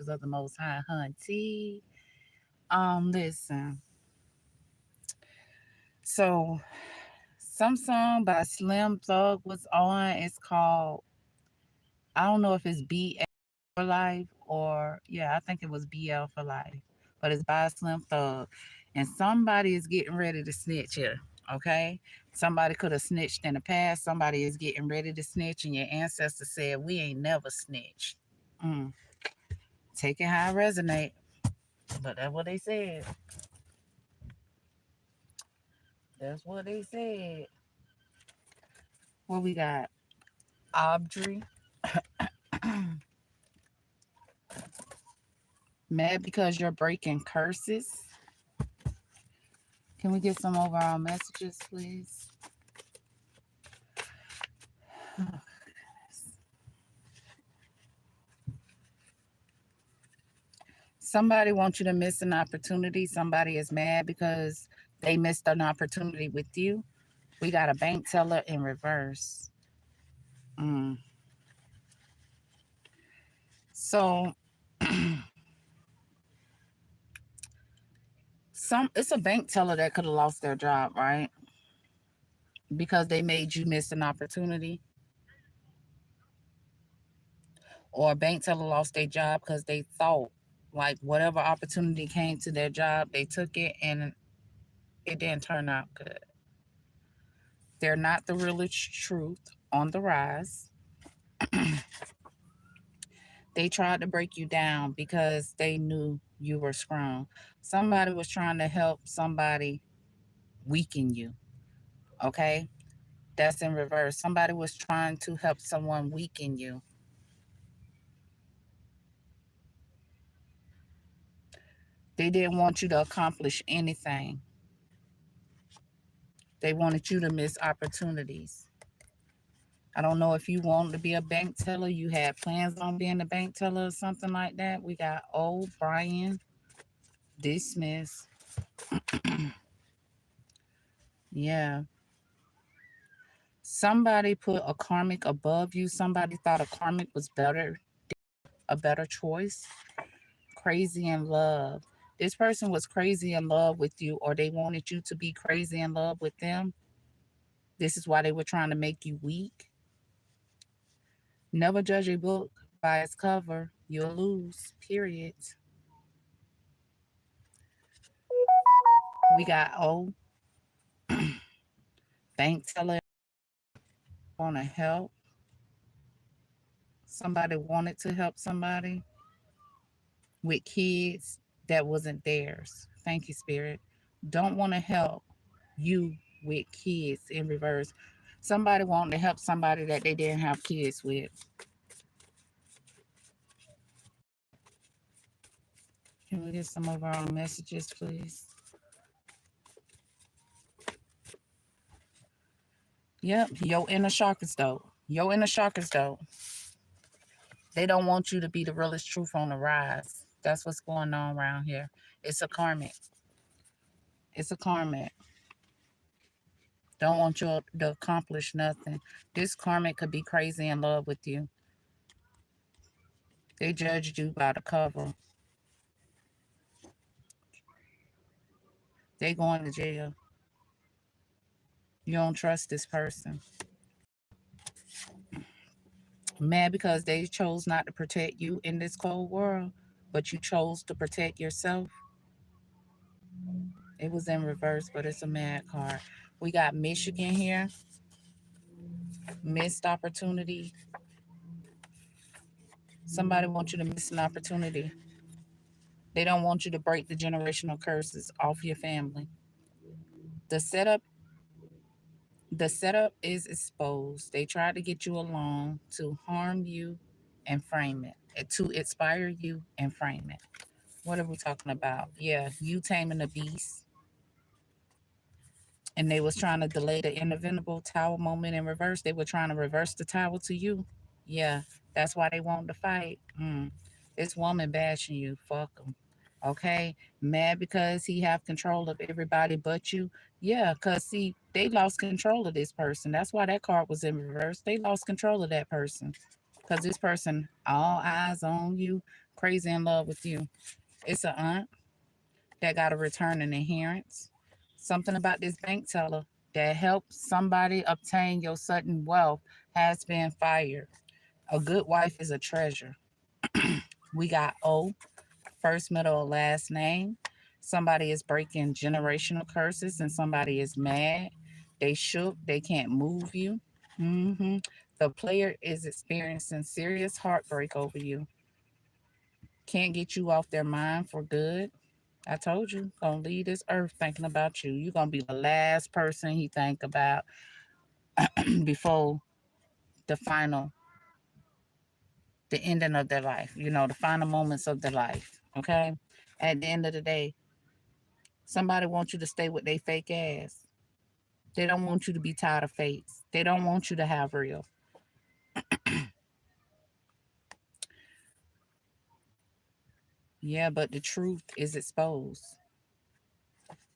of the Most High, hunty. Listen. So, some song by Slim Thug was on. It's called, I don't know if it's BL for Life or, yeah, I think it was BL for Life, but it's by Slim Thug. And somebody is getting ready to snitch here, okay? Somebody could have snitched in the past. Somebody is getting ready to snitch, and your ancestors said, we ain't never snitched. Mm. Take it how it resonate, but that's what they said. That's what they said. What we got? Audrey. Mad because you're breaking curses. Can we get some overall messages, please? Somebody wants you to miss an opportunity. Somebody is mad because they missed an opportunity with you. We got a bank teller in reverse. Mm. So it's a bank teller that could have lost their job, right? Because they made you miss an opportunity. Or a bank teller lost their job because they thought like whatever opportunity came to their job, they took it and it didn't turn out good. They're not the realest truth on the rise. They tried to break you down because they knew you were strong. Somebody was trying to help somebody weaken you. Okay? That's in reverse. Somebody was trying to help someone weaken you. They didn't want you to accomplish anything. They wanted you to miss opportunities. I don't know if you want to be a bank teller, you had plans on being a bank teller or something like that. We got O'Brien, dismiss. Yeah. Somebody put a karmic above you. Somebody thought a karmic was better, a better choice. Crazy in love. This person was crazy in love with you, or they wanted you to be crazy in love with them. This is why they were trying to make you weak. Never judge a book by its cover. You'll lose, period. We got O, bank teller, want to help. Somebody wanted to help somebody with kids that wasn't theirs. Thank you, Spirit. Don't want to help you with kids in reverse. Somebody wanted to help somebody that they didn't have kids with. Can we get some overall messages, please? Yep, yo inner Chakers though. Yo inner Chakers though. They don't want you to be the realest truth on the rise. That's what's going on around here. It's a karmic. It's a karmic. Don't want you to accomplish nothing. This karmic could be crazy in love with you. They judged you by the cover. They going to jail. You don't trust this person. Mad because they chose not to protect you in this cold world, but you chose to protect yourself. It was in reverse, but it's a mad card. We got Michigan here. Missed opportunity. Somebody wants you to miss an opportunity. They don't want you to break the generational curses off your family. The setup The setup is exposed. They tried to get you along to harm you and frame it, to inspire you and frame it. What are we talking about? Yeah, you taming the beast. And they was trying to delay the inevitable tower moment in reverse. They were trying to reverse the tower to you. Yeah, that's why they wanted to fight. This woman bashing you. Fuck them. Okay, mad because he have control of everybody but you. Yeah, because see, they lost control of this person. That's why that card was in reverse. They lost control of that person because this person all eyes on you, crazy in love with you. It's an aunt that got a return in inheritance. Something about this bank teller that helped somebody obtain your sudden wealth has been fired. A good wife is a treasure. We got O, first, middle, or last name. Somebody is breaking generational curses and somebody is mad. They shook, they can't move you. The player is experiencing serious heartbreak over you. Can't get you off their mind for good. I told you, gonna leave this earth thinking about you. You're gonna be the last person he think about before the final, the ending of their life. The final moments of their life. Okay. At the end of the day, somebody wants you to stay with their fake ass. They don't want you to be tired of fakes. They don't want you to have real. Yeah, but the truth is exposed.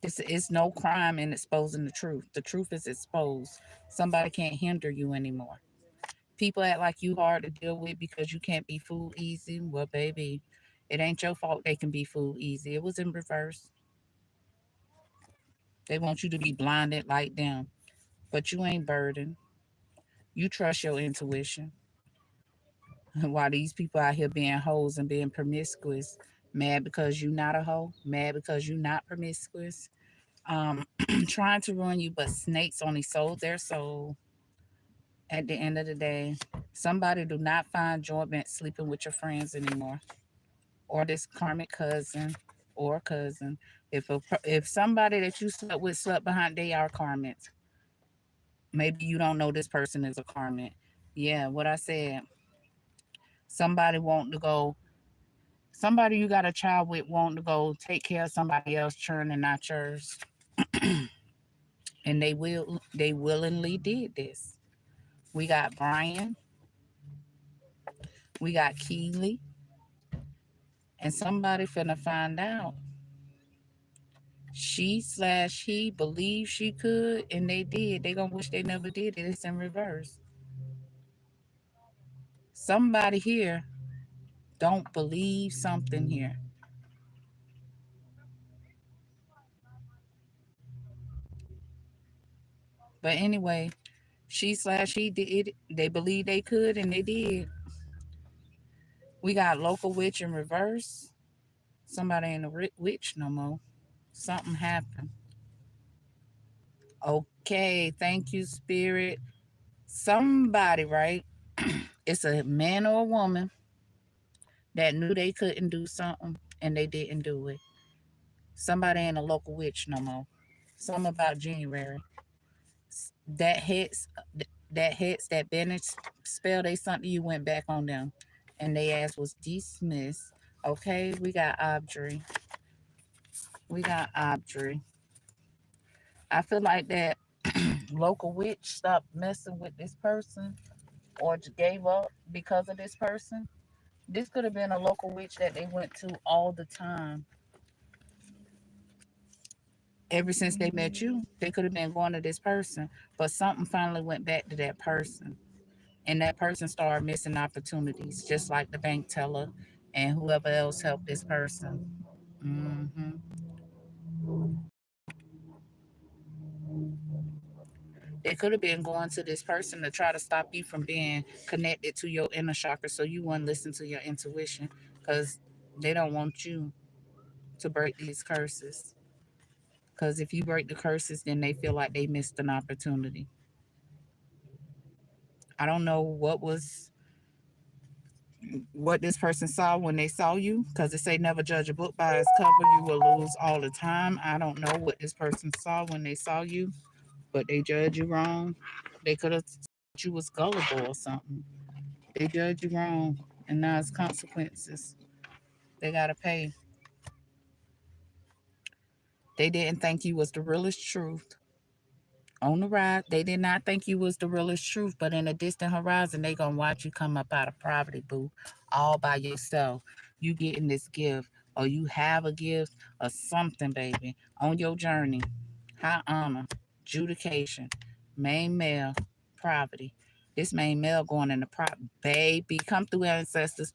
It's no crime in exposing the truth. The truth is exposed. Somebody can't hinder you anymore. People act like you hard to deal with because you can't be fooled easy. Well, baby, it ain't your fault they can be fooled easy. It was in reverse. They want you to be blinded like them. But you ain't burdened. You trust your intuition. While these people out here being hoes and being promiscuous, mad because you not a hoe, mad because you not promiscuous, trying to ruin you, but snakes only sold their soul. At the end of the day, somebody do not find enjoyment sleeping with your friends anymore, or this karmic cousin or cousin. If somebody that you slept with slept behind, they are karmic. Maybe you don't know this person is a karmic. Yeah, what I said. Somebody want to go. Somebody you got a child with want to go take care of somebody else churn and not yours, and they willingly did this. We got Brian, we got Keely, and somebody finna find out. She/he believed she could, and they did. They gonna wish they never did it. It's in reverse. Somebody here don't believe something here. But anyway, she/he did it. They believed they could, and they did. We got local witch in reverse. Somebody ain't a witch no more. Something happened. Okay, thank you, spirit. Somebody, right? It's a man or a woman that knew they couldn't do something and they didn't do it. Somebody ain't a local witch no more. Something about January. That hits that Bennett spell they something you went back on them and they ass was dismissed. Okay, we got Audrey. We got Audrey. I feel like that local witch stopped messing with this person or just gave up because of this person. This could have been a local witch that they went to all the time. Ever since they met you, they could have been going to this person, but something finally went back to that person. And that person started missing opportunities, just like the bank teller and whoever else helped this person. hmm They could have been going to this person to try to stop you from being connected to your inner chakra so you wouldn't listen to your intuition because they don't want you to break these curses. Because if you break the curses, then they feel like they missed an opportunity. I don't know what this person saw when they saw you, because it say never judge a book by its cover. You will lose all the time. I don't know what this person saw when they saw you, but they judge you wrong. They could have thought you was gullible or something. They judge you wrong, and now it's consequences. They gotta pay. They didn't think you was the realest truth. On the ride, they did not think you was the realest truth, but in a distant horizon, they gonna watch you come up out of poverty, boo, all by yourself. You getting this gift, or you have a gift, or something, baby, on your journey. High honor, adjudication, main male, poverty. This main male going into baby. Come through, ancestors.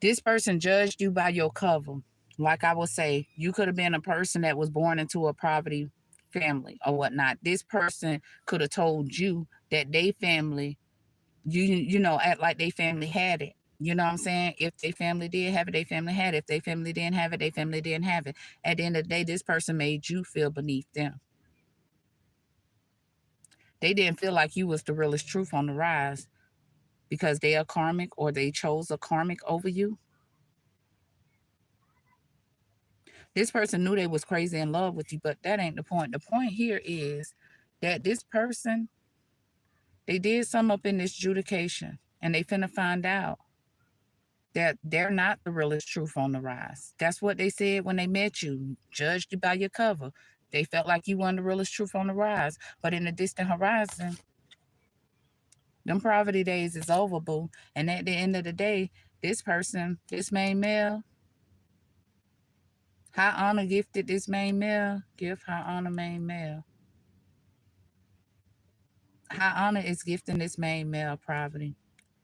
This person judged you by your cover. Like I would say, you could have been a person that was born into a poverty family or whatnot. This person could have told you that they family, act like they family had it. You know what I'm saying? If they family did have it, they family had it. If they family didn't have it, they family didn't have it. At the end of the day, this person made you feel beneath them. They didn't feel like you was the realest truth on the rise because they are karmic or they chose a karmic over you. This person knew they was crazy in love with you, but that ain't the point. The point here is that this person, they did some up in this adjudication and they finna find out that they're not the realest truth on the rise. That's what they said when they met you, judged you by your cover. They felt like you weren't the realest truth on the rise. But in the distant horizon, them poverty days is over, boo. And at the end of the day, this person, this main male, high honor gifted this main male, gift high honor main male. High honor is gifting this main male poverty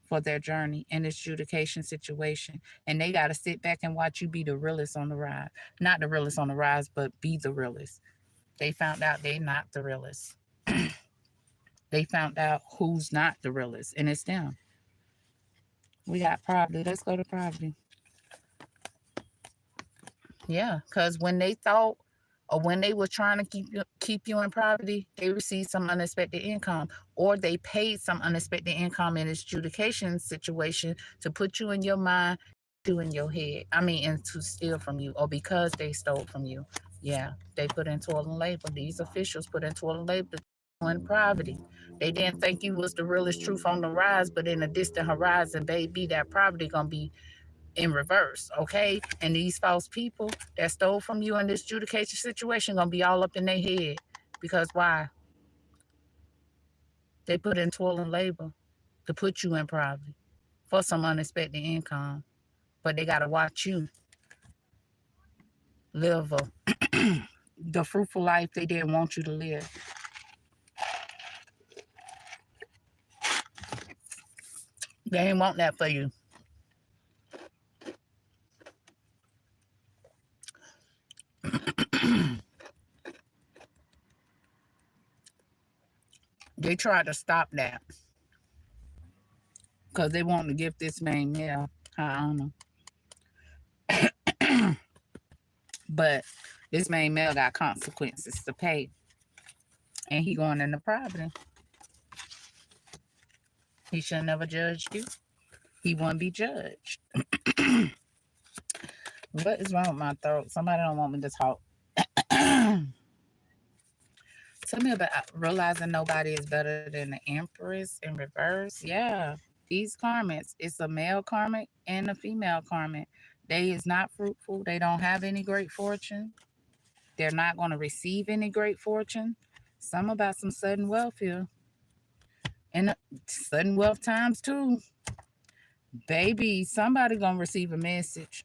for their journey in this adjudication situation. And they got to sit back and watch you be the realest on the rise. Not the realest on the rise, but be the realest. They found out they not the realest. They found out who's not the realest, and it's them. We got poverty. Let's go to poverty. Yeah, because when they thought or when they were trying to keep you in poverty, they received some unexpected income, or they paid some unexpected income in this adjudication situation to put you in your mind, you in your head. I mean, and to steal from you, or because they stole from you. Yeah, they put in toil and labor. These officials put in toil and labor in poverty. They didn't think you was the realest truth on the rise, but in a distant horizon, baby, that poverty gonna be in reverse, okay? And these false people that stole from you in this adjudication situation gonna be all up in their head. Because why? They put in toil and labor to put you in poverty for some unexpected income. But they gotta watch you live the fruitful life they didn't want you to live. They ain't want that for you. They tried to stop that because they want to give this man male high honor. But this main male got consequences to pay, and he going into poverty. He should never judged you. He won't be judged. What is wrong with my throat? Somebody don't want me to talk. Tell me about realizing nobody is better than the Empress in reverse. Yeah, these karmics, it's a male karmic and a female karmic. They is not fruitful. They don't have any great fortune. They're not going to receive any great fortune. Some about some sudden wealth here. And sudden wealth times two. Baby, somebody going to receive a message.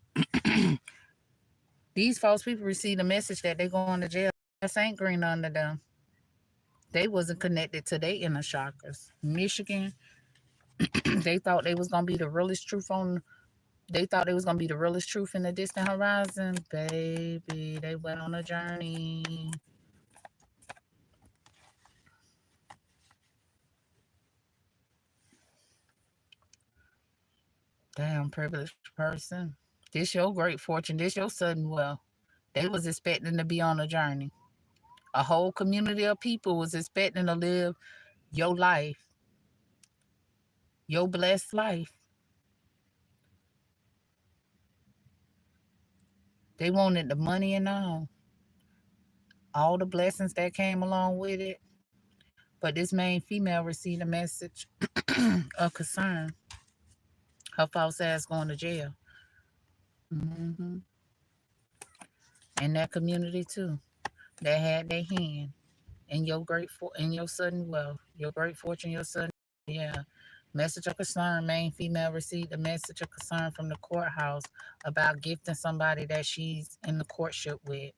These false people receive a message that they're going to jail. This ain't green under them. They wasn't connected to their inner chakras. Michigan, they thought they was gonna be the realest truth on. They thought they was gonna be the realest truth in the distant horizon. Baby, they went on a journey. Damn privileged person. This your great fortune. This your sudden wealth. They was expecting to be on a journey. A whole community of people was expecting to live your life, your blessed life. They wanted the money and all the blessings that came along with it. But this main female received a message of concern. Her false ass going to jail. hmm In that community too, that had their hand in your in your sudden wealth, your great fortune, your sudden yeah. Message of concern. Main female received a message of concern from the courthouse about gifting somebody that she's in the courtship with.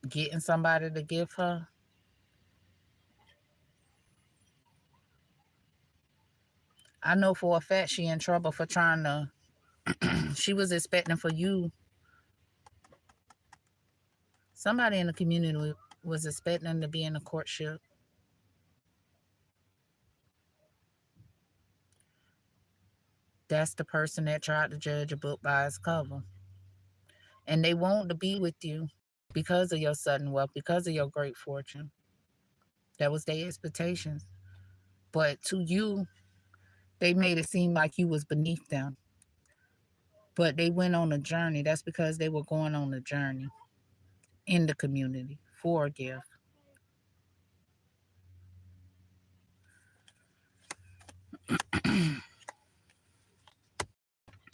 Getting somebody to give her. I know for a fact she in trouble for trying to, she was expecting for you, somebody in the community was expecting to be in a courtship. That's the person that tried to judge a book by its cover. And they want to be with you because of your sudden wealth, because of your great fortune. That was their expectations. But to you, they made it seem like you was beneath them. But they went on a journey. That's because they were going on a journey in the community for a gift.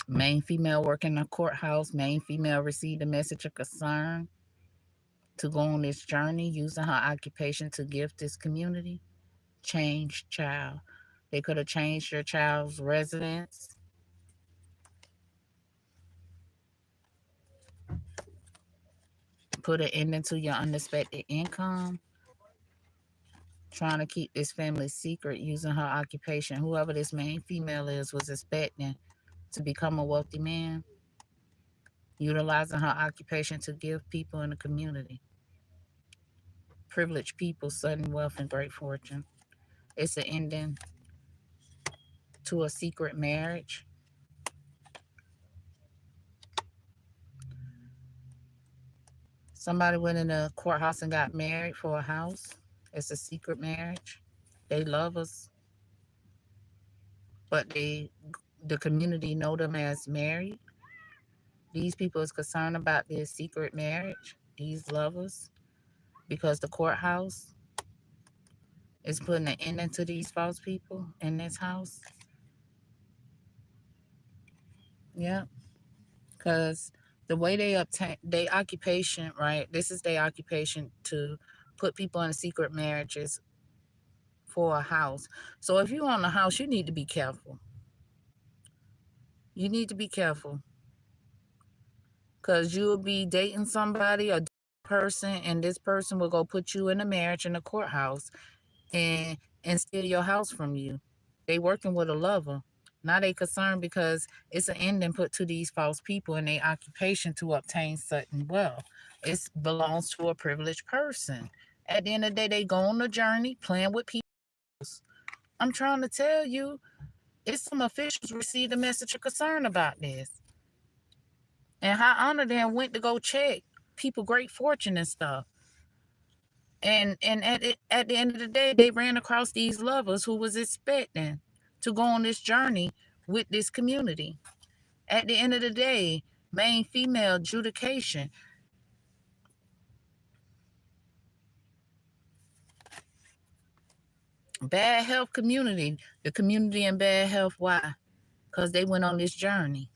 Main female working in a courthouse. Main female received a message of concern to go on this journey using her occupation to gift this community. Changed child. They could have changed your child's residence, put an ending to your unexpected income, trying to keep this family secret using her occupation. Whoever this main female is was expecting to become a wealthy man, utilizing her occupation to give people in the community. Privileged people, sudden wealth, and great fortune. It's an ending to a secret marriage. Somebody went in a courthouse and got married for a house. It's a secret marriage. They love us, but the community know them as married. These people is concerned about this secret marriage, these lovers, because the courthouse is putting an ending to these false people in this house. Yeah, because the way they obtain their occupation, right? This is their occupation to put people in secret marriages for a house. So if you own a house, you need to be careful. You need to be careful because you'll be dating somebody, a person, and this person will go put you in a marriage in a courthouse and steal your house from you. They working with a lover. Now they concerned because it's an ending put to these false people in their occupation to obtain certain wealth. It belongs to a privileged person. At the end of the day, they go on a journey playing with people. I'm trying to tell you, it's some officials received a message of concern about this. And how honor them went to go check people great fortune and stuff. And at the end of the day, they ran across these lovers who was expecting to go on this journey with this community. At the end of the day, main female adjudication. Bad health community. The community in bad health. Why? Because they went on this journey.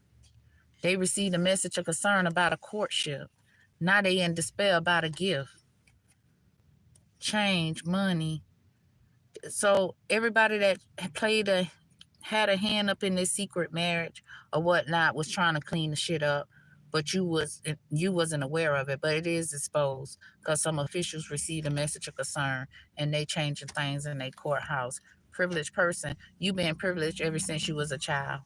They received a message of concern about a courtship. Now they in despair about a gift. Change, money. So everybody that had a hand up in this secret marriage or whatnot was trying to clean the shit up, but you wasn't aware of it. But it is exposed because some officials received a message of concern and they changing things in their courthouse. Privileged person, you been privileged ever since you was a child,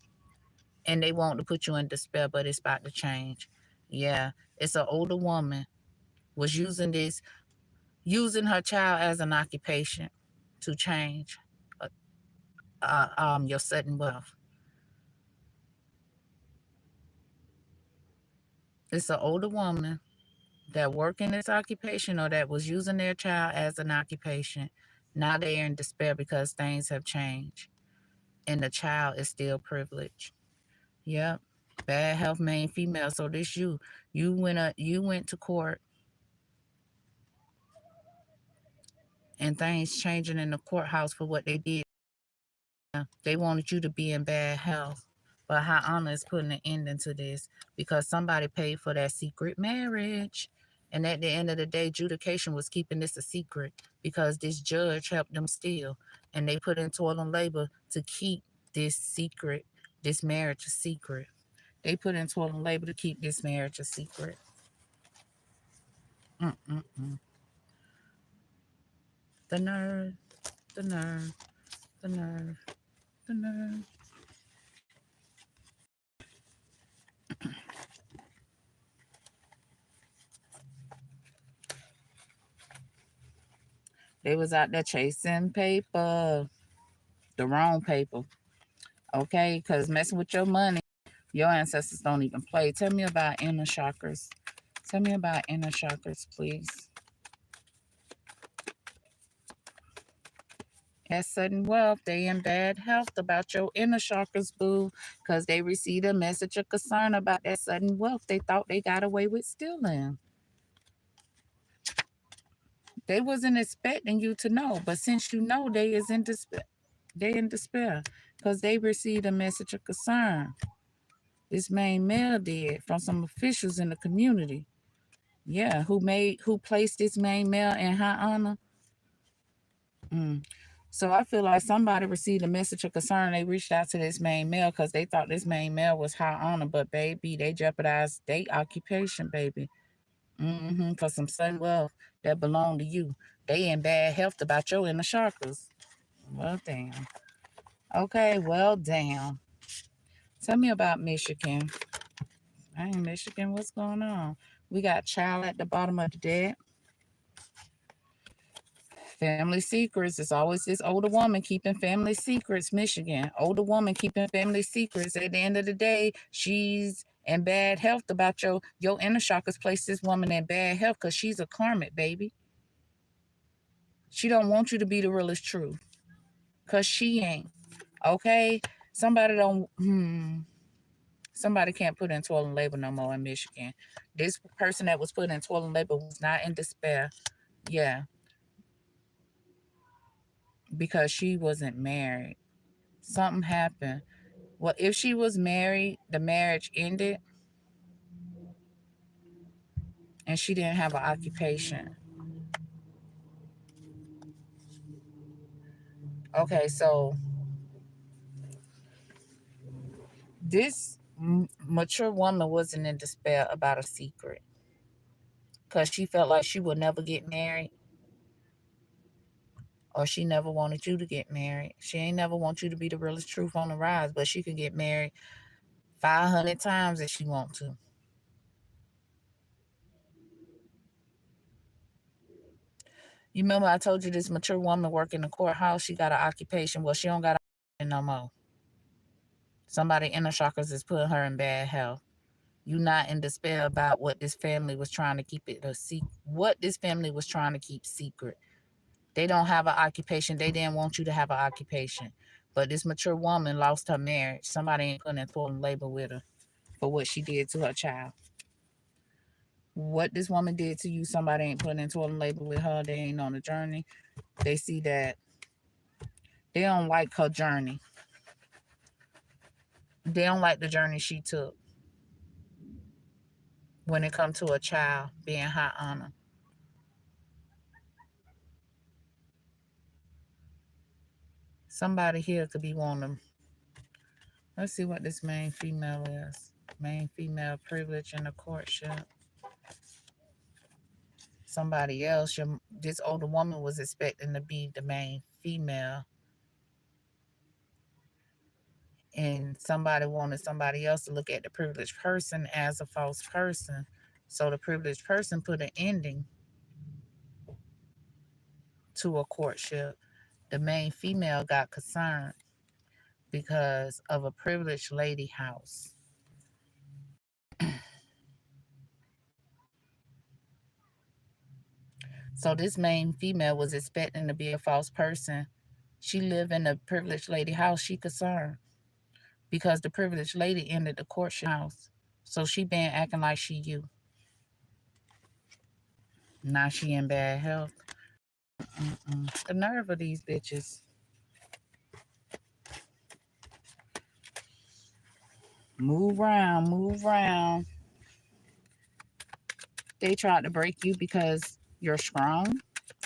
and they want to put you in despair, but it's about to change. Yeah, it's an older woman was using her child as an occupation to change your sudden wealth. It's an older woman that work in this occupation or that was using their child as an occupation. Now they're in despair because things have changed and the child is still privileged. Yep. Bad health, main female. So this you went to court and things changing in the courthouse for what they did. They wanted you to be in bad health. But how honor is putting an end into this because somebody paid for that secret marriage. And at the end of the day, adjudication was keeping this a secret because this judge helped them steal. And they put in toil and labor to keep this secret, this marriage a secret. They put in toil and labor to keep this marriage a secret. Mm-mm-mm. The nerve, the nerve, the nerve, the nerve. They was out there chasing paper, the wrong paper. Okay, because messing with your money, your ancestors don't even play. Tell me about inner chakras. Tell me about inner chakras, please. At sudden wealth, they in bad health about your inner chakras, boo, because they received a message of concern about that sudden wealth they thought they got away with stealing. They wasn't expecting you to know, but since you know, they is in despair. They in despair because they received a message of concern. This main male did from some officials in the community. Yeah, who placed this main male in high honor. Mm. So I feel like somebody received a message of concern. They reached out to this main male because they thought this main male was high honor, but baby, they jeopardized their occupation, baby. For some sudden wealth that belonged to you. They in bad health about your inner chakras. Well, damn. Okay, well, damn. Tell me about Michigan. Hey, Michigan, what's going on? We got child at the bottom of the deck. Family secrets. It's always this older woman keeping family secrets, Michigan. Older woman keeping family secrets. At the end of the day, she's in bad health about your inner chakras place this woman in bad health because she's a karmic, baby. She don't want you to be the realest truth because she ain't. Okay? Somebody don't, somebody can't put in toilet labor no more in Michigan. This person that was put in toilet labor was not in despair. Yeah, because she wasn't married. Something happened. Well, if she was married, the marriage ended and she didn't have an occupation. Okay, so this mature woman wasn't in despair about a secret because she felt like she would never get married or she never wanted you to get married. She ain't never want you to be the realest truth on the rise, but she could get married 500 times if she want to. You remember I told you this mature woman work in the courthouse, she got an occupation. Well, she don't got a no more. Somebody in the chakras is putting her in bad health. You not in despair about what this family was trying to keep it a secret. What this family was trying to keep secret. They don't have an occupation. They didn't want you to have an occupation. But this mature woman lost her marriage. Somebody ain't putting in total labor with her for what she did to her child. What this woman did to you, somebody ain't putting in total labor with her. They ain't on a journey. They see that they don't like her journey. They don't like the journey she took when it comes to a child being high honor. Somebody here could be wanting. Let's see what this main female is. Main female privilege in the courtship. Somebody else, this older woman was expecting to be the main female, and somebody wanted somebody else to look at the privileged person as a false person. So the privileged person put an ending to a courtship. The main female got concerned because of a privileged lady house. So this main female was expecting to be a false person. She lived in a privileged lady house. She concerned because the privileged lady ended the courtship house. So she been acting like she you. Now she in bad health. The nerve of these bitches. Move around, move around. They tried to break you because you're strong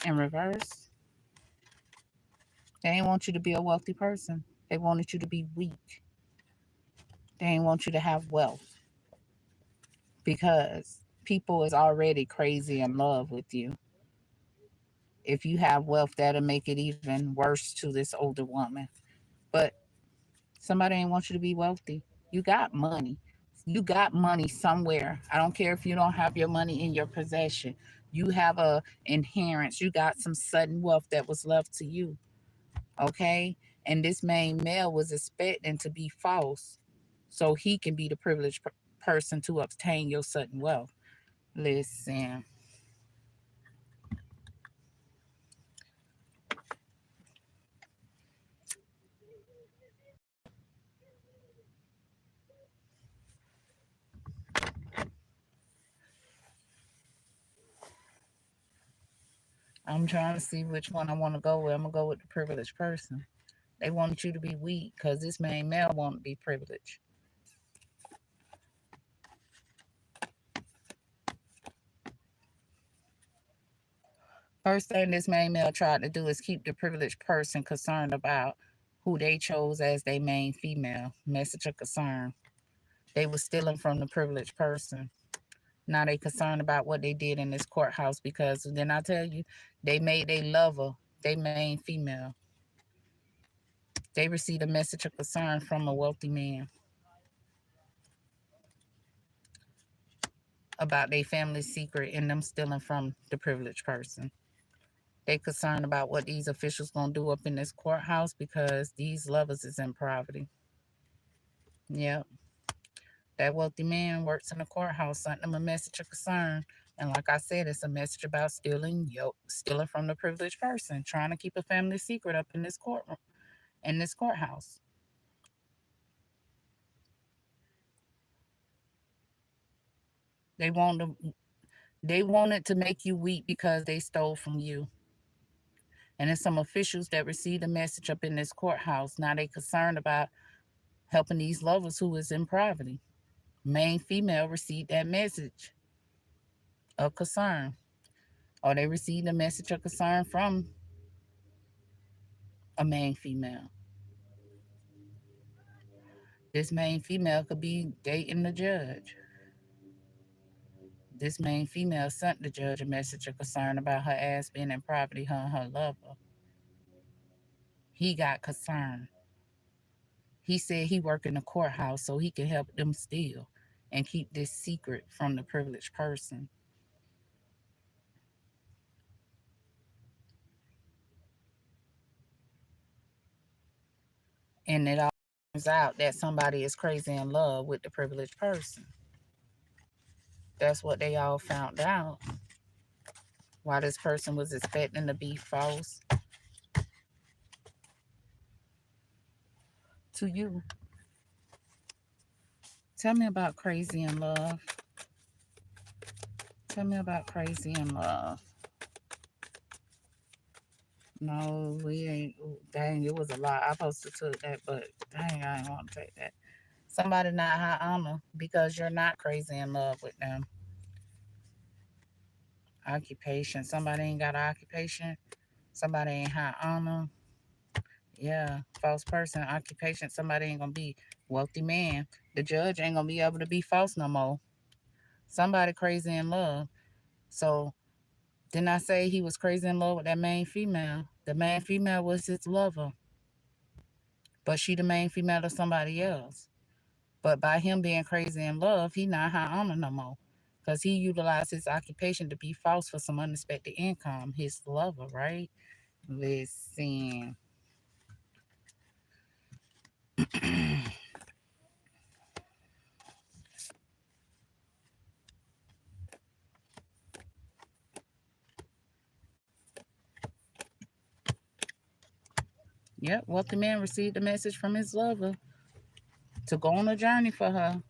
in reverse. They ain't want you to be a wealthy person. They wanted you to be weak. They ain't want you to have wealth because people is already crazy in love with you. If you have wealth, that'll make it even worse to this older woman. But somebody ain't want you to be wealthy. You got money. You got money somewhere. I don't care if you don't have your money in your possession. You have a inheritance. You got some sudden wealth that was left to you. Okay? And this main male was expecting to be false so he can be the privileged person to obtain your sudden wealth. Listen, I'm trying to see which one I want to go with. I'm going to go with the privileged person. They want you to be weak because this main male want to be privileged. First thing this main male tried to do is keep the privileged person concerned about who they chose as their main female. Message of concern. They were stealing from the privileged person. Now they concerned about what they did in this courthouse because then I tell you, they made their lover their main female. They received a message of concern from a wealthy man about their family's secret and them stealing from the privileged person. They concerned about what these officials gonna do up in this courthouse because these lovers is in poverty. Yep. That wealthy man works in the courthouse, sent them a message of concern. And like I said, it's a message about stealing from the privileged person, trying to keep a family secret up in this courtroom, in this courthouse. They want to, they wanted to make you weak because they stole from you. And it's some officials that received a message up in this courthouse. Now they concerned about helping these lovers who is in poverty. Main female received that message of concern, or they received a message of concern from a main female. This main female could be dating the judge. This main female sent the judge a message of concern about her ass being in poverty, her and her lover. He got concerned. He said he worked in the courthouse so he can help them steal and keep this secret from the privileged person. And it all turns out that somebody is crazy in love with the privileged person. That's what they all found out. Why this person was expecting to be false to you. Tell me about crazy in love. Tell me about crazy in love. No, we ain't. Ooh, dang, it was a lot. I supposed to took that, but dang, I ain't want to take that. Somebody not high honor because you're not crazy in love with them. Occupation. Somebody ain't got an occupation. Somebody ain't high honor. Yeah, false person. Occupation. Somebody ain't gonna be wealthy man. The judge ain't gonna be able to be false no more. Somebody crazy in love. So didn't I say he was crazy in love with that main female? The main female was his lover, but she the main female to somebody else. But by him being crazy in love, he not high honor no more. Because he utilized his occupation to be false for some unexpected income. His lover, right? Listen. Yep, wealthy man received a message from his lover to go on a journey for her.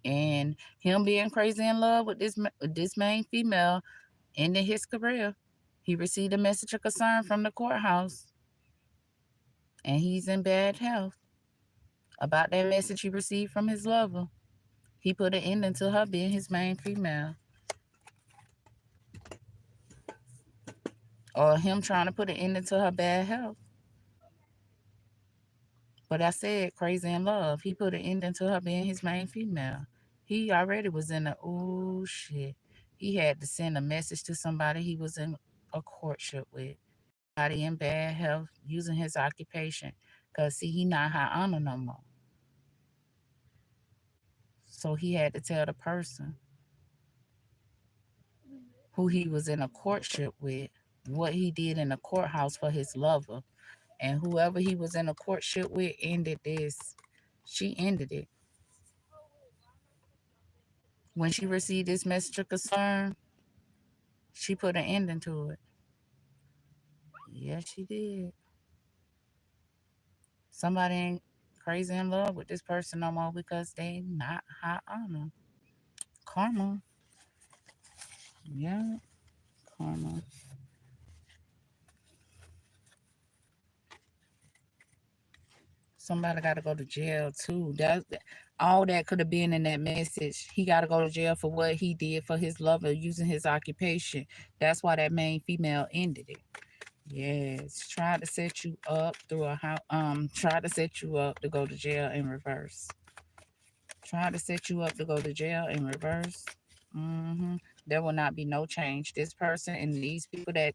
And him being crazy in love with this main female ended his career. He received a message of concern from the courthouse, and he's in bad health. About that message he received from his lover, he put an ending to her being his main female, or him trying to put an ending to her bad health. But I said crazy in love. He put an ending to her being his main female. He already was in a oh shit. He had to send a message to somebody he was in a courtship with. Somebody in bad health using his occupation. Cause see, he not high honor no more. So he had to tell the person. who he was in a courtship with, what he did in the courthouse for his lover. And whoever he was in a courtship with ended this. She ended it. When she received this message of concern, she put an ending to it. Yes, she did. Somebody ain't crazy in love with this person no more because they not high honor. Karma. Yeah, karma. Somebody got to go to jail too. That all that could have been in that message. He got to go to jail for what he did for his lover using his occupation. That's why that main female ended it. Yes, tried to set you up through a house. Tried to set you up to go to jail in reverse. Tried to set you up to go to jail in reverse. hmm There will not be no change. This person and these people that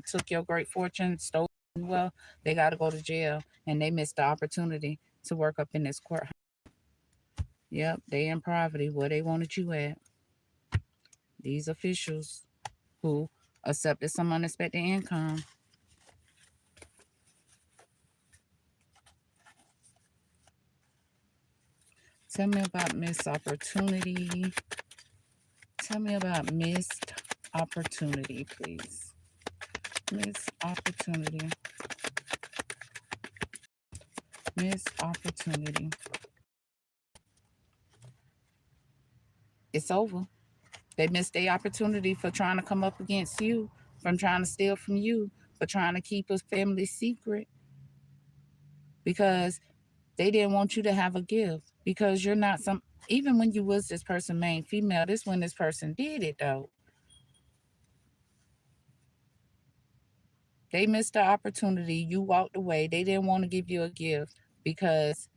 took your great fortune, stole your wealth, they got to go to jail, and they missed the opportunity to work up in this courthouse. Yep, they in poverty where they wanted you at. These officials who accepted some unexpected income. Tell me about missed opportunity. Tell me about missed opportunity, please. Missed opportunity. Missed opportunity. It's over. They missed their opportunity for trying to come up against you, from trying to steal from you, for trying to keep a family secret because they didn't want you to have a gift because you're not some. Even when you was this person main female, this when this person did it though. They missed the opportunity. You walked away. They didn't want to give you a gift because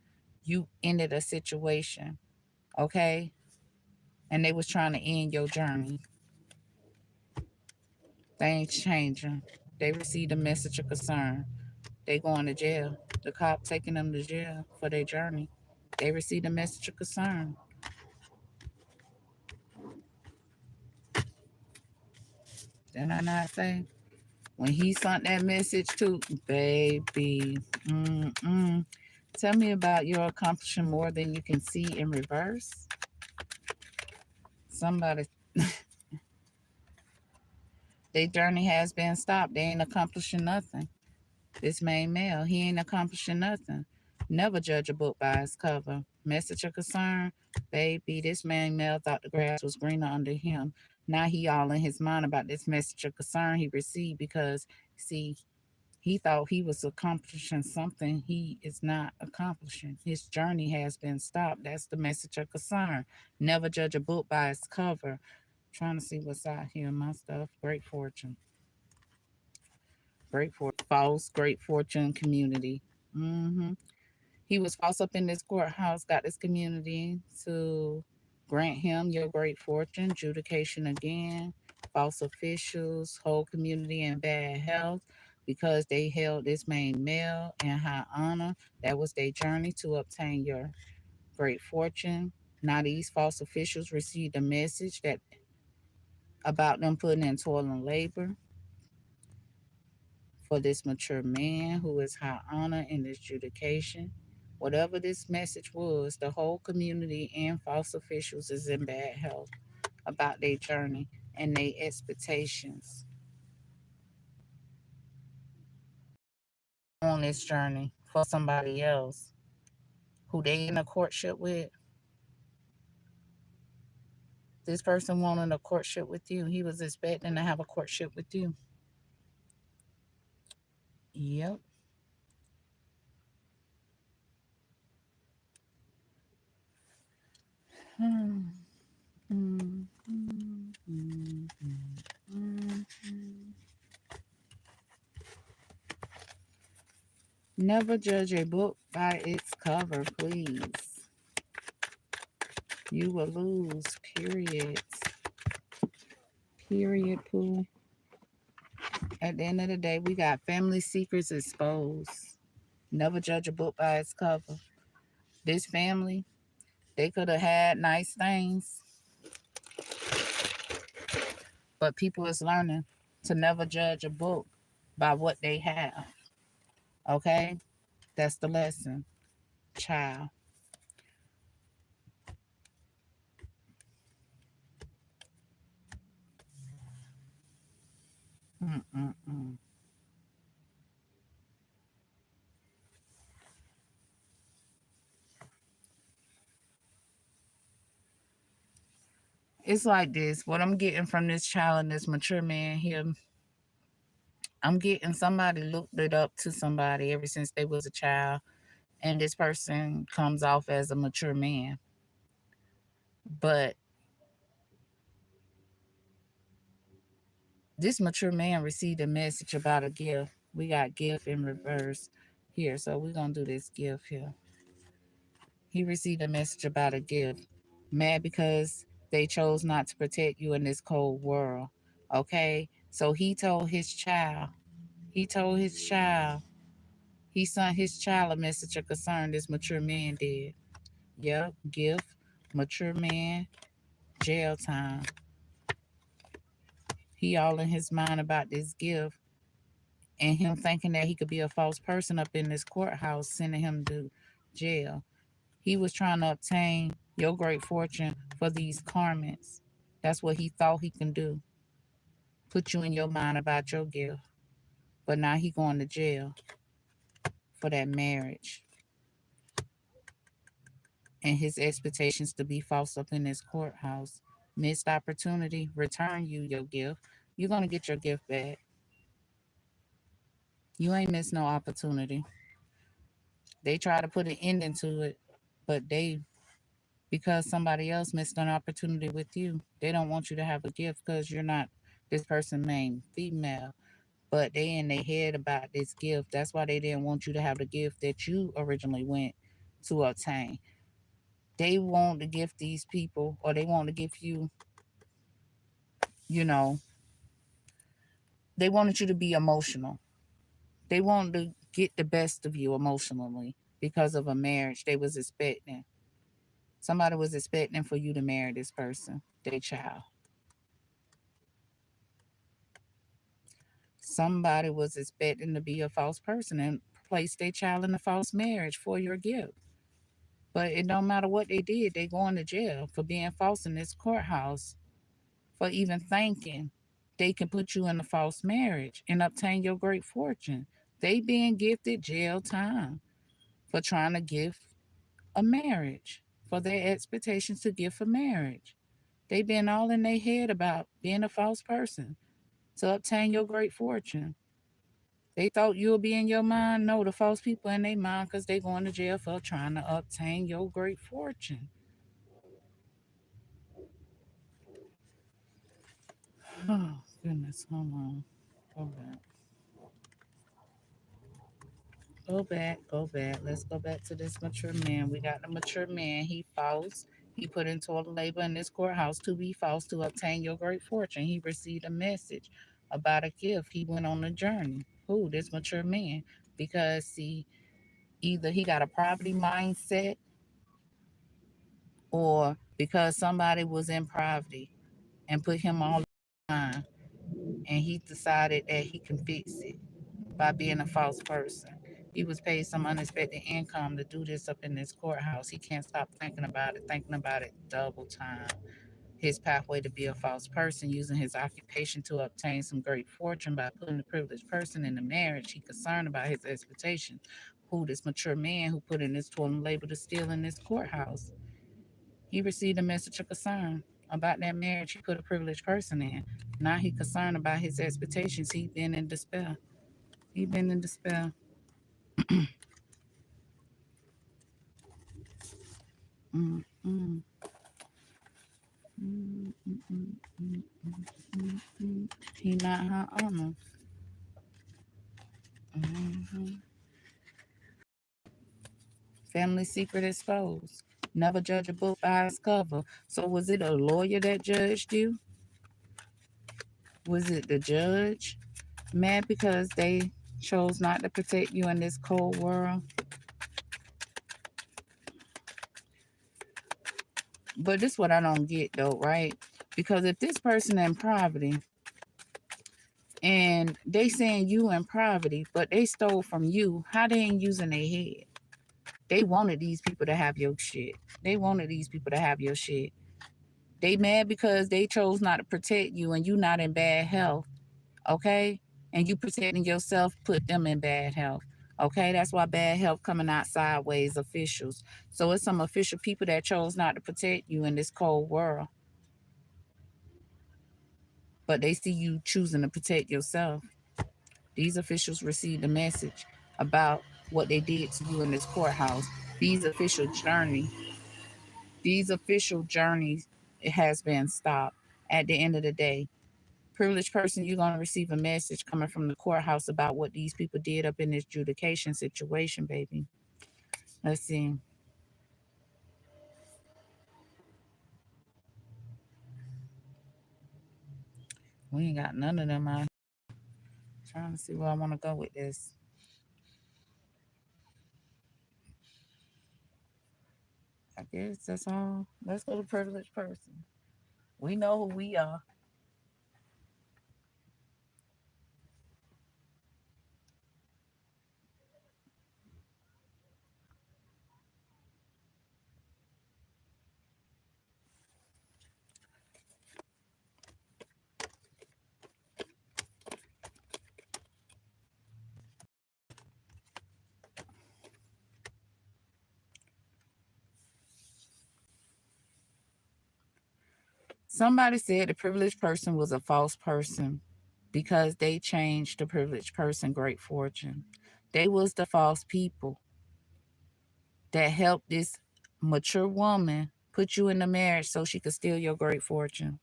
you ended a situation, okay? And they was trying to end your journey. They ain't changing. They received a message of concern. They going to jail. The cop taking them to jail for their journey. They received a message of concern. Did I not say? When he sent that message to baby, tell me about your accomplishing more than you can see in reverse. Somebody, their journey has been stopped. They ain't accomplishing nothing. This main male, he ain't accomplishing nothing. Never judge a book by its cover. Message of concern, baby, this main male thought the grass was greener under him. Now he all in his mind about this message of concern he received because, see, he thought he was accomplishing something he is not accomplishing. His journey has been stopped. That's the message of concern. Never judge a book by its cover. Trying to see what's out here in my stuff. Great fortune. Great fortune. False, great fortune community. He was false up in this courthouse, got this community to grant him your great fortune, adjudication again, false officials, whole community in bad health because they held this main male in high honor. That was their journey to obtain your great fortune. Now these false officials received a message that about them putting in toil and labor for this mature man who is high honor in this adjudication. Whatever this message was, the whole community and false officials is in bad health about their journey and their expectations on this journey for somebody else who they in a courtship with. This person wanted a courtship with you. He was expecting to have a courtship with you. Yep. Hmm. Mm, mm, mm, mm, mm. Never judge a book by its cover, please. You will lose, period. Period, Pooh. At the end of the day, we got family secrets exposed. Never judge a book by its cover. This family, they could have had nice things, But people is learning to never judge a book by what they have. Okay? That's the lesson. Child. Mm-mm-mm. It's like this. What I'm getting from this child and this mature man here, I'm getting somebody looked it up to somebody ever since they was a child, and this person comes off as a mature man. But this mature man received a message about a gift. We got gift in reverse here, so we're gonna do this gift here. He received a message about a gift. Mad because they chose not to protect you in this cold world. Okay? So he told his child, he sent his child a message of concern, this mature man did. Yep, gift, mature man, jail time. He all in his mind about this gift and him thinking that he could be a false person up in this courthouse, sending him to jail. He was trying to obtain your great fortune for these karmats. That's what he thought he can do. Put you in your mind about your gift. But now he going to jail for that marriage. And his expectations to be false up in this courthouse. Missed opportunity, return you your gift. You're gonna get your gift back. You ain't missed no opportunity. They try to put an ending to it, but because somebody else missed an opportunity with you, they don't want you to have a gift because you're not this person named female. But they in their head about this gift. That's why they didn't want you to have the gift that you originally went to obtain. They want to gift these people, or they want to gift you, you know, they wanted you to be emotional. They wanted to get the best of you emotionally because of a marriage they was expecting. Somebody was expecting for you to marry this person, their child. Somebody was expecting to be a false person and place their child in a false marriage for your gift. But it don't matter what they did, they going to jail for being false in this courthouse, for even thinking they can put you in a false marriage and obtain your great fortune. They being gifted jail time for trying to gift a marriage, for their expectations to gift a marriage. They been all in their head about being a false person to obtain your great fortune. They thought you'll be in your mind. No, the false people in their mind because they going to jail for trying to obtain your great fortune. Oh, goodness. Hold on. Go back. Go back. Go back. Let's go back to this mature man. We got the mature man. He false. He put into a labor in this courthouse to be false to obtain your great fortune. He received a message about a gift. He went on a journey. Who? This mature man. Because, see, either he got a poverty mindset or because somebody was in poverty and put him all the time and he decided that he can fix it by being a false person. He was paid some unexpected income to do this up in this courthouse. He can't stop thinking about it double time. His pathway to be a false person, using his occupation to obtain some great fortune by putting the privileged person in the marriage. He concerned about his expectations. Who? This mature man who put in this toilet labor to steal in this courthouse. He received a message of concern about that marriage he put a privileged person in. Now he concerned about his expectations. He been in despair. He been in despair. Mm, mm, mm, mm, mm, mm, mm, mm. He not her owner. Mhm. Family secret exposed. Never judge a book by its cover. So was it a lawyer that judged you? Was it the judge? Mad because they chose not to protect you in this cold world? But this what I don't get though, right? Because if this person in poverty And they saying you in poverty, but they stole from you. How they ain't using their head? They wanted these people to have your shit. They wanted these people to have your shit. They mad because they chose not to protect you and you not in bad health. Okay? And you protecting yourself put them in bad health. Okay? That's why bad health coming out sideways, officials. So it's some official people that chose not to protect you in this cold world. But they see you choosing to protect yourself. These officials received a message about what they did to you in this courthouse. These official journey, these official journeys, it has been stopped. At the end of the day, privileged person, you're gonna receive a message coming from the courthouse about what these people did up in this adjudication situation, baby. Let's see. We ain't got none of them out. Trying to see where I want to go with this. I guess that's all. Let's go to privileged person. We know who we are. Somebody said the privileged person was a false person because they changed the privileged person great fortune. They was the false people that helped this mature woman put you in the marriage so she could steal your great fortune.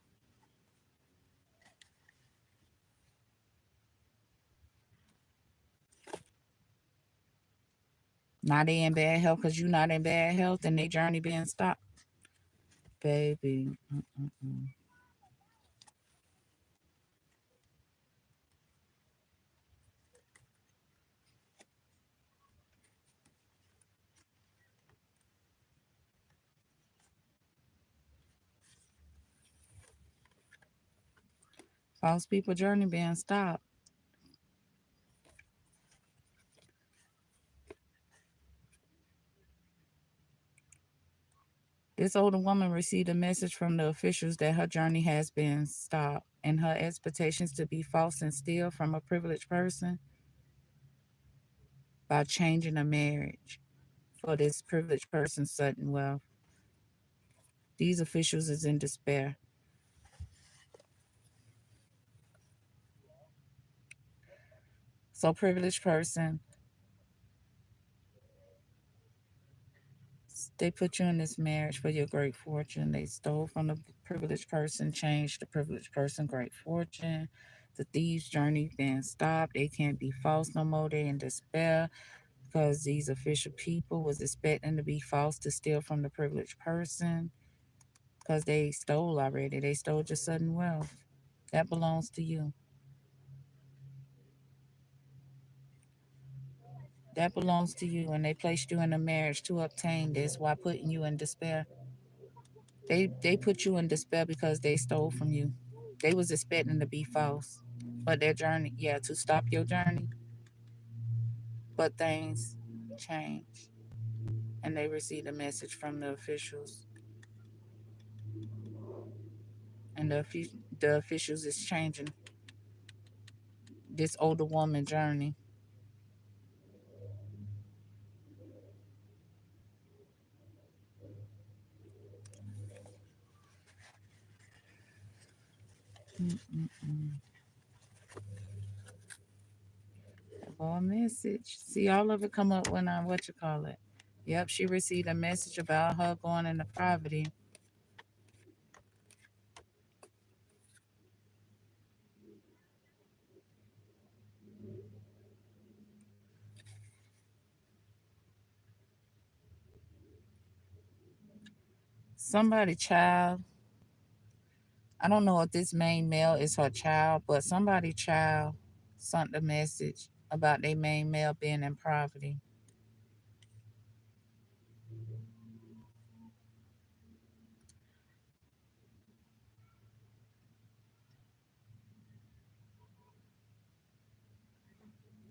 Now they in bad health because you not in bad health and their journey being stopped. Baby. Mm-mm-mm. False people journey being stopped. This older woman received a message from the officials that her journey has been stopped and her expectations to be false and steal from a privileged person by changing a marriage for this privileged person's sudden wealth. These officials is in despair. So privileged person, they put you in this marriage for your great fortune. They stole from the privileged person, changed the privileged person great fortune. The thieves' journey been stopped. They can't be false no more. They in despair because these official people was expecting to be false to steal from the privileged person because they stole already. They stole your sudden wealth. That belongs to you. That belongs to you. And they placed you in a marriage to obtain this while putting you in despair. They put you in despair because they stole from you. They was expecting to be false. But their journey, yeah, to stop your journey. But things change. And they received a message from the officials. And the officials is changing this older woman journey. Mm-mm-mm. A message. See, all of it come up when I, what you call it. Yep, she received a message about her going into poverty. Somebody child, I don't know if this main male is her child, but somebody child sent a message about their main male being in poverty.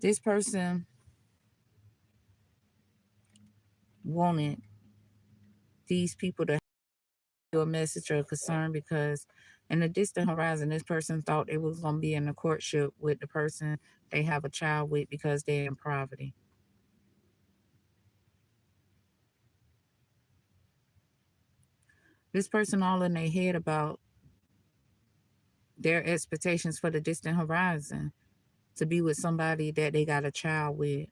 This person wanted these people to have a message or a concern because in the distant horizon, this person thought it was going to be in a courtship with the person they have a child with because they're in poverty. This person all in their head about their expectations for the distant horizon to be with somebody that they got a child with.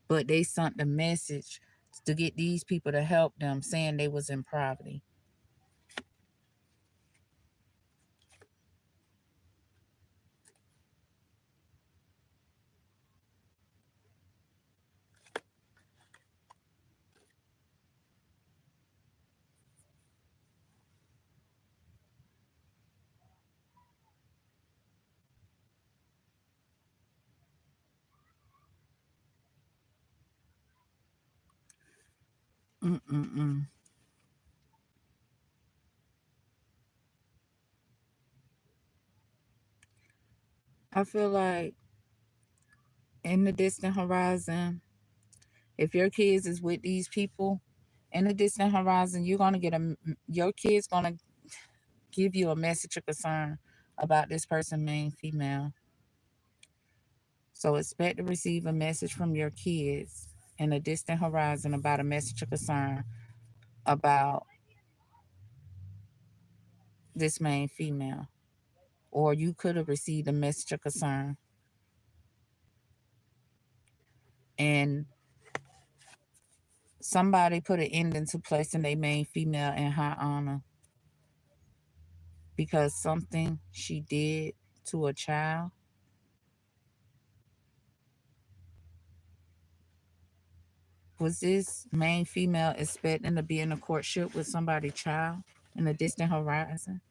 But they sent the message to get these people to help them saying they was in poverty. Mm-mm-mm. I feel like in the distant horizon, if your kids is with these people in the distant horizon, you're gonna get your kids gonna give you a message of concern about this person, main female. So expect to receive a message from your kids in a distant horizon about a message of concern about this main female. Or you could have received a message of concern and somebody put an ending to placing their main female in high honor because something she did to a child. Was this main female expecting to be in a courtship with somebody's child in a distant horizon?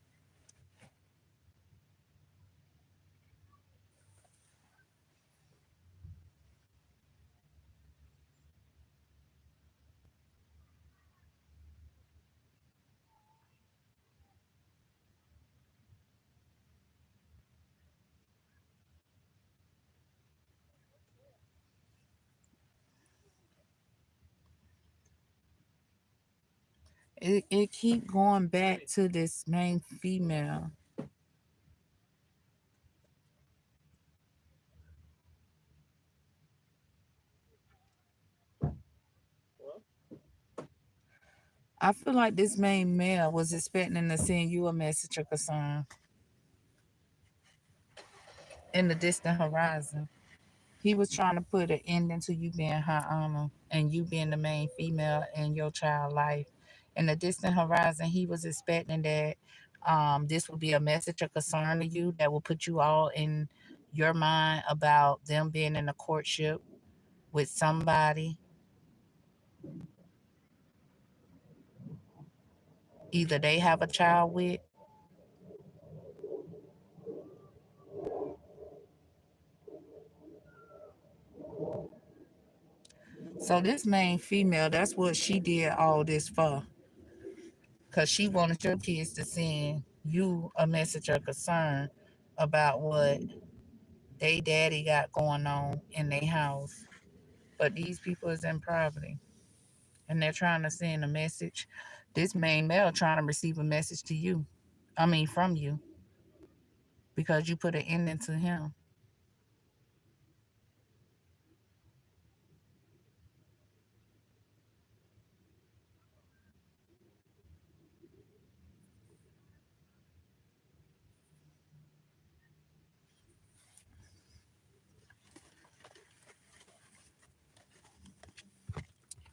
It keep going back to this main female. I feel like this main male was expecting to send you a message of concern in the distant horizon. He was trying to put an ending to you being high honor and you being the main female in your child life. In the distant horizon, he was expecting that this would be a message of concern to you that will put you all in your mind about them being in a courtship with somebody either they have a child with. So this main female, that's what she did all this for. Because she wanted your kids to send you a message of concern about what they daddy got going on in their house. But these people is in poverty and they're trying to send a message. This main male trying to receive a message to you. I mean from you because you put an ending to him.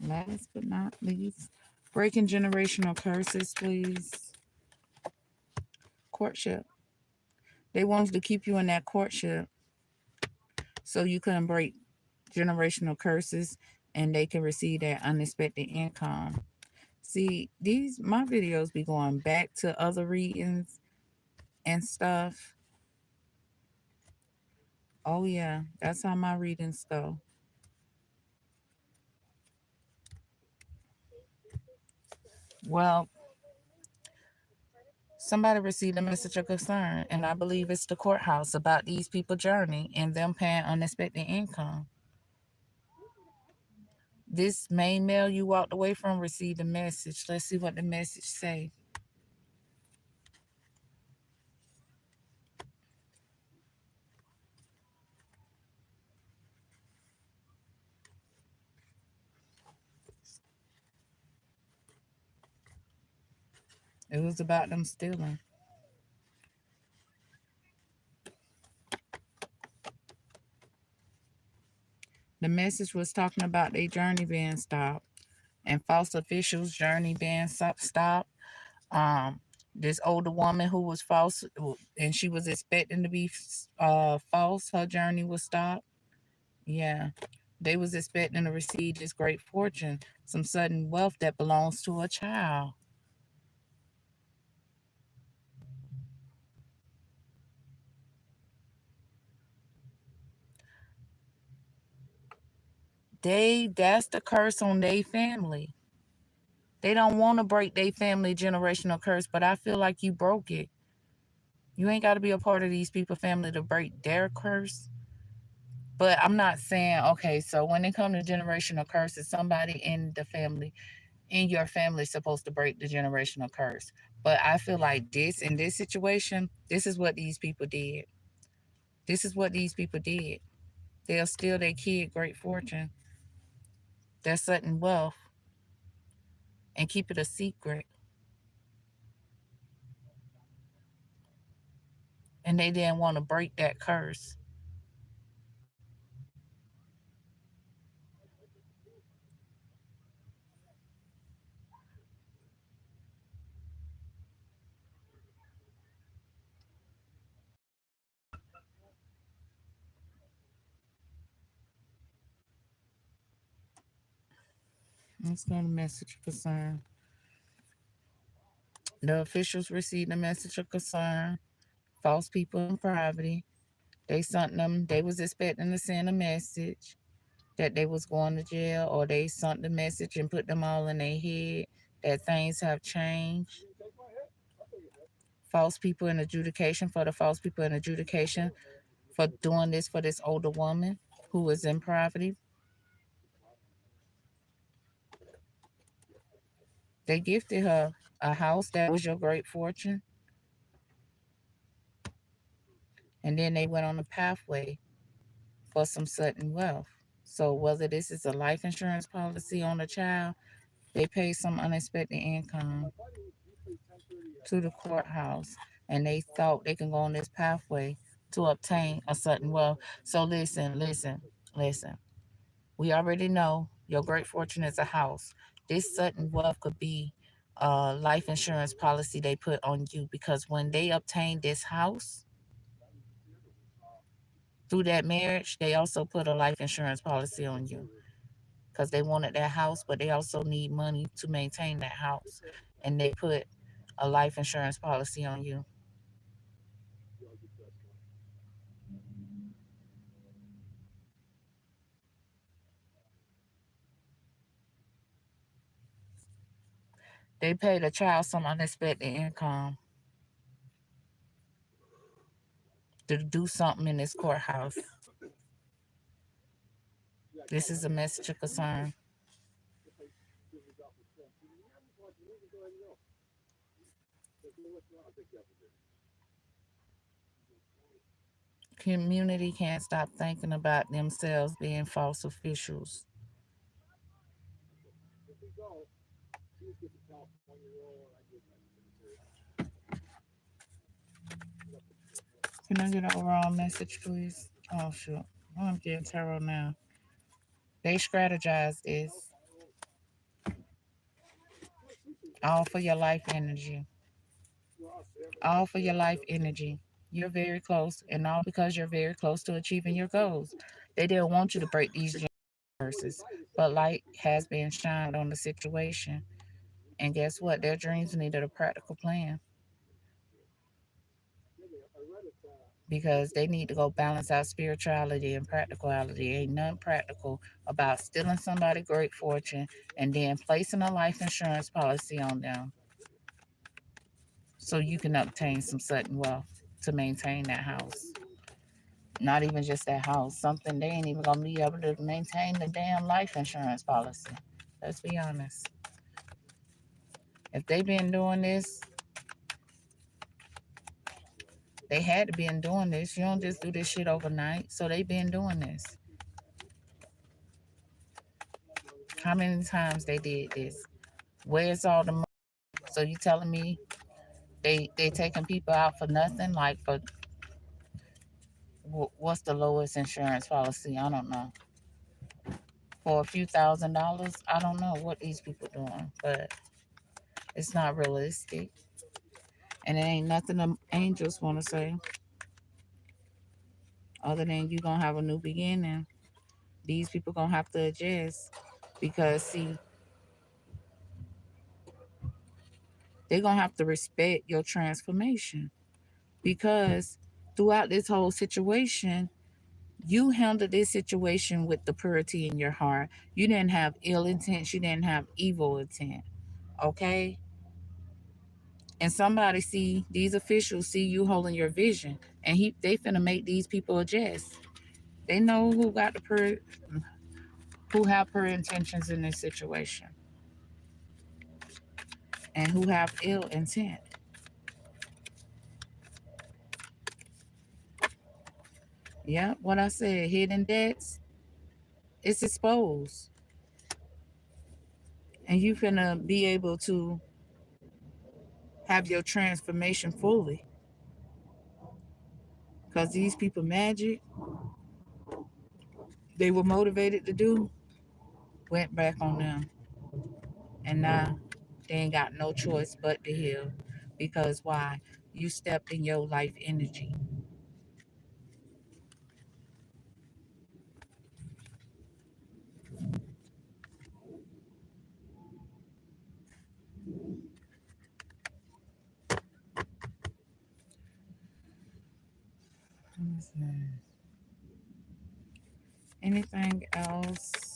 Last but not least, breaking generational curses, please. Courtship. They wanted to keep you in that courtship so you couldn't break generational curses and they can receive that unexpected income. See, these my videos be going back to other readings and stuff. Oh yeah, that's how my readings go. Well, Somebody received a message of concern, and I believe it's the courthouse about these people's journey and them paying unexpected income. This main mail you walked away from received a message. Let's see what the message say. It was about them stealing. The message was talking about their journey being stopped and false officials' journey being stopped. Um, this older woman who was false and she was expecting to be false, her journey was stopped. Yeah, they was expecting to receive this great fortune, some sudden wealth that belongs to a child. That's the curse on their family. They don't want to break their family generational curse, but I feel like you broke it. You ain't got to be a part of these people family to break their curse. But I'm not saying, okay, so when it comes to generational curses, somebody in your family is supposed to break the generational curse. But I feel like in this situation, this is what these people did. This is what these people did. They'll steal their kid great fortune, their sudden wealth, and keep it a secret. And they didn't want to break that curse. Let's go to message of concern. The officials received a message of concern. False people in poverty. They sent them. They was expecting to send a message that they was going to jail, or they sent the message and put them all in their head that things have changed. False people in adjudication for the false people in adjudication for doing this for this older woman who was in poverty. They gifted her a house that was your great fortune, and then they went on a pathway for some sudden wealth. So whether this is a life insurance policy on a child, they pay some unexpected income to the courthouse, and they thought they can go on this pathway to obtain a sudden wealth. So listen. We already know your great fortune is a house. This sudden wealth could be a life insurance policy they put on you, because when they obtained this house through that marriage, they also put a life insurance policy on you because they wanted that house, but they also need money to maintain that house. And they put a life insurance policy on you. They paid a child some unexpected income to do something in this courthouse. This is a message of concern. Community can't stop thinking about themselves being false officials. Can I get an overall message, please? Oh, shoot. I'm getting tarot now. They strategize this all for your life energy. All for your life energy. You're very close, and all because you're very close to achieving your goals. They didn't want you to break these curses, but light has been shined on the situation. And guess what? Their dreams needed a practical plan because they need to go balance out spirituality and practicality. Ain't nothing practical about stealing somebody's great fortune and then placing a life insurance policy on them. so you can obtain some sudden wealth to maintain that house. Not even just that house, something they ain't even gonna be able to maintain the damn life insurance policy. Let's be honest. If they been doing this, they had to been doing this. You don't just do this shit overnight. So they been doing this. How many times they did this? Where's all the money? So you telling me they taking people out for nothing? Like for what's the lowest insurance policy? I don't know. For a few $1,000s, I don't know what these people doing, but it's not realistic, and it ain't nothing the angels want to say other than you gonna have a new beginning. These people gonna have to adjust because see, they gonna have to respect your transformation because throughout this whole situation, you handled this situation with the purity in your heart. You didn't have ill intent. You didn't have evil intent. Okay. And somebody see these officials see you holding your vision, and they finna make these people adjust. They know who got the who have pure intentions in this situation and who have ill intent. Yeah, what I said, hidden debts, it's exposed, and you finna be able to have your transformation fully. Cause these people magic they were motivated to do went back on them, and now they ain't got no choice but to heal. Because why? You stepped in your life energy. Anything else?